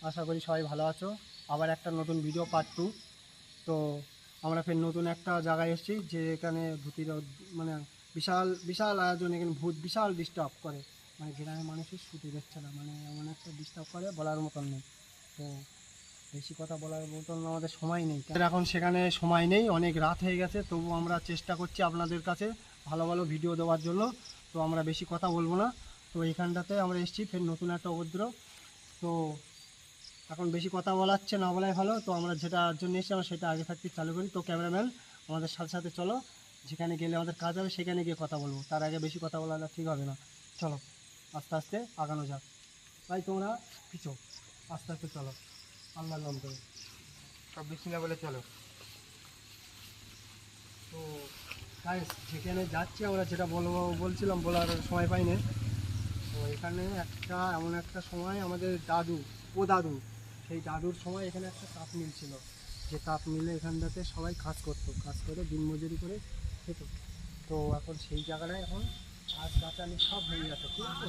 আশা করি সবাই ভালো আছো। আবার একটা নতুন ভিডিও পার্ট 2। তো আমরা ফের নতুন একটা জায়গায় এসেছি, যে এখানে ভূতির মানে বিশাল বিশাল আয়োজন। এখানে ভূত বিশাল ডিস্টার্ব করে, মানে গ্রামের মানুষের শুতে দিচ্ছে না, মানে এমন একটা ডিস্টার্ব করে বলার মতন নেই। তো বেশি কথা বলার মতন আমাদের সময় নেই, এখন সেখানে সময় নেই, অনেক রাত হয়ে গেছে। তবু আমরা চেষ্টা করছি আপনাদের কাছে ভালো ভালো ভিডিও দেওয়ার জন্য। তো আমরা বেশি কথা বলবো না। তো এইখানটাতে আমরা এসেছি ফের নতুন একটা উপদ্রব। তো এখন বেশি কথা বলাচ্ছে না বলাই ভালো। তো আমরা যেটার জন্য এসেছি আমরা সেটা আগে থাকতে চালু করি। তো ক্যামেরাম্যান আমাদের সাথে সাথে চলো, যেখানে গেলে আমাদের কাজ হবে সেখানে গিয়ে কথা বলবো। তার আগে বেশি কথা বলা ঠিক হবে না। চলো আস্তে আস্তে আগানো যাক। ভাই তোমরা পিছো, আস্তে আস্তে চলো, আল্লাহর নাম করে সব বিসমিল্লাহ বলে চলো। তো গাইস যেখানে যাচ্ছি আমরা, যেটা বলছিলাম বলার সময় পাইনি। তো এখানে একটা এমন একটা সময় আমাদের দাদু, সেই দাদুর সময় এখানে একটা তাপ মিল ছিল। যে তাপ মিলে এখানটাতে সবাই কাজ করতো, কাজ করে দিনমজুরি করে খেত। তো এখন সেই জায়গাটায় এখন গাছ গাছালি সব হয়ে গেছে, ঠিক আছে।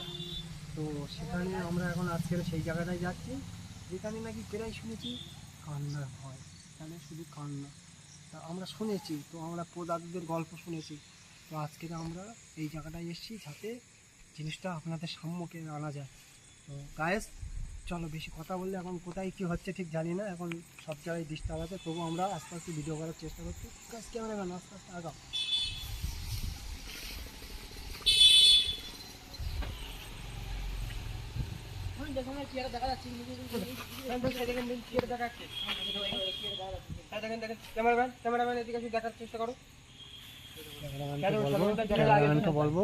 তো সেখানে আমরা এখন আজকের সেই জায়গাটায় যাচ্ছি, যেখানে নাকি প্রায় শুনেছি কান্না হয়। এখানে শুধু কান্না তা আমরা শুনেছি, তো আমরা দাদুদের গল্প শুনেছি। তো আজকে আমরা এই জায়গাটায় এসেছি যাতে জিনিসটা আপনাদের সম্মুখে আনা যায়। তো গায়েস চলো, বেশি কথা বললে এখন কোথায় কী হচ্ছে ঠিক জানি না, এখন সব জায়গায় ডিস্টার্ব আছে। তবু আমরা আস্তে আস্তে ভিডিও করার চেষ্টা করছি। গাছ ক্যামেরাম্যান আস্তে আস্তে আগাও। ক্যামেরাম্যান এদিকে একটু দেখার চেষ্টা করো। ক্যামেরাম্যানকে বলবো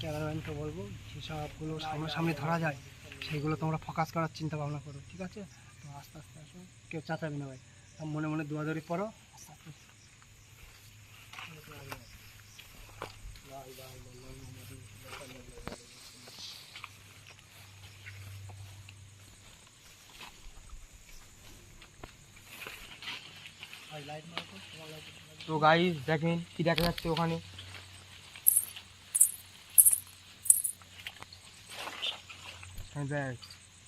ক্যামেরাম্যানকে বলবো যেসবগুলো সামনাসামনি ধরা যায় সেইগুলো তোমরা ফোকাস করার চিন্তা ভাবনা করো, ঠিক আছে। তো আস্তে আস্তে আসো, কেউ চাচাবি না ভাই, মনে মনে দৌড়াদৌড়ি পড়ো। আস্তে আস্তে তো গাইস দেখেন কি দেখা যাচ্ছে ওখানে।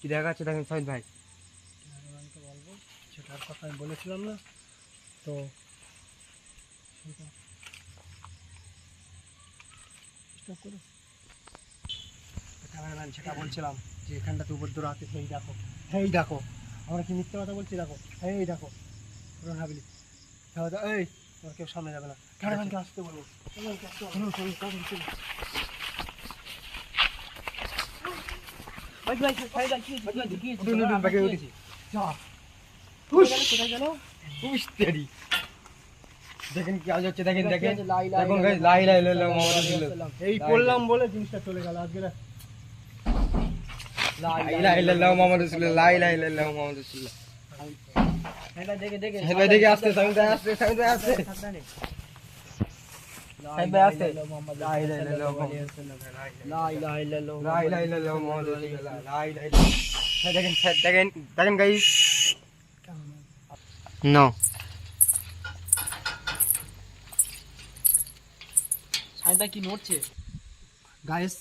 কি দেখা যাচ্ছে দেখেন সাইদ ভাই। ক্যামেরাম্যানকে বলবো সেটার কথা আমি বলেছিলাম না। তো ক্যামেরাম্যান সেটা বলছিলাম যে এখানটাতে উপদ্রব আছে, সেই দেখো, এই দেখো, আমরা কি মিথ্যে কথা বলছি, দেখো এই দেখো পুরো হাবিলি। এই তোমার কেউ সামনে যাবে না, ক্যামেরাম্যানকে আসতে বলবো। দেখেন কি আজ হচ্ছে, দেখেন দেখেন দেখুন গাইস, লা ইলাহা ইল্লাল্লাহ মুহাম্মাদুর রাসূলুল্লাহ। এই বললাম বলে জিনিসটা চলে গেল আজকে। লা ইলাহা ইল্লাল্লাহ মুহাম্মাদুর রাসূলুল্লাহ, লা ইলাহা ইল্লাল্লাহ মুহাম্মাদুর রাসূলুল্লাহ। সাইদ ভাই দেখে আসতে, সাইদ ভাই আসতে, সাইদ ভাই আসতে, সাইদ ভাই আসতে। লা ইলাহা ইল্লাল্লাহ মুহাম্মাদুর রাসূলুল্লাহ, লা ইলাহা ইল্লাল্লাহ, লা ইলাহা ইল্লাল্লাহ মুহাম্মাদুর রাসূলুল্লাহ, লা ইলাহা ইল্লাল্লাহ। দেখেন দেখেন দেখেন গাইস, নো সাইদা কি নড়ছে গাইস,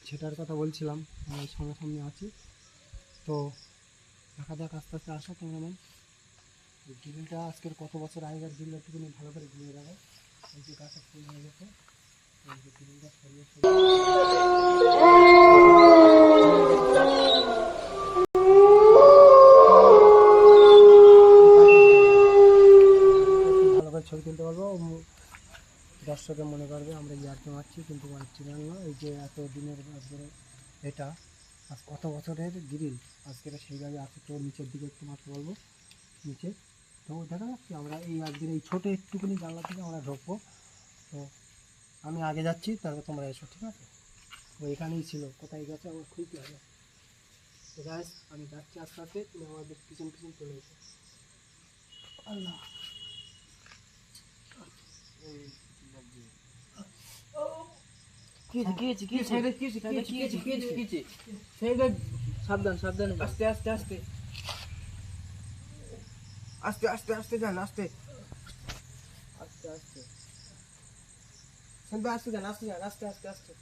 সেটার কথা বলছিলাম, আমরা সামনাসামনি আছি। তো দেখা যাক, আস্তে আস্তে আসো ক্যামেরাম্যান। গ্রিলটা আজকের কত বছর আগেকার গ্রিল, একটুখানি ভালো করে ঘুরিয়ে রাখো। এই যে গাছটা ফুল হয়ে গেছে, এই যে গ্রিলটা সরিয়ে ভালো করে ছবি তুলতে পারবো। দর্শকে মনে করবে আমরা ইয়ার্কি মারছি, কিন্তু অরিজিনাল না। এই যে এত দিনের আজকের এটা, আজ কত বছরের গ্রিল, আজকের সেইভাবে আছে। তো নিচের দিকে একটু মাত্র বলবো, নিচে তো দেখা যাচ্ছে আমরা এই আজকের এই ছোটো একটুখানি জানলা থেকে আমরা ঢুকবো। তো আমি আগে যাচ্ছি, তারপর তোমরা এসো, ঠিক আছে। ও এখানেই ছিল, কোথায় গেছে আমার খুঁজতে হবে। তো গাইস আমি যাচ্ছি আস্তে আস্তে, তুমি আমাদের পিছন পিছন চলে এসো। আল্লাহ সাবধান সাবধান আস্তে আস্তে আস্তে আস্তে আস্তে আস্তে যান, আস্তে আস্তে আস্তে সাইদ ভাই আস্তে যান, আস্তে যান, আস্তে আস্তে আস্তে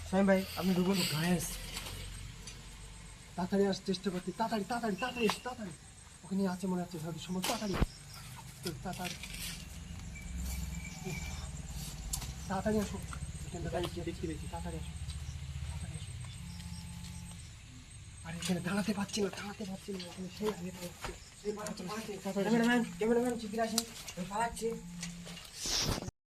সাইম ভাই আপনি ঢুকুন। তাড়াতাড়ি আসার চেষ্টা করতে, তাড়াতাড়ি তাড়াতাড়ি তাড়াতাড়ি এসো, তাড়াতাড়ি। ওখানে আছে মনে হচ্ছে সাধু সময়, তাড়াতাড়ি তাড়াতাড়ি তাড়াতাড়ি আসো। এখানটা দাঁড়িয়ে দেখছি তাড়াতাড়ি আসো, তাড়াতাড়ি আসো। আর এখানে দাঁড়াতে পারছি না, এখানে সেই আগে ক্যামেরাম্যান ক্যামেরাম্যান চিত্রে আসেন, পালাচ্ছে।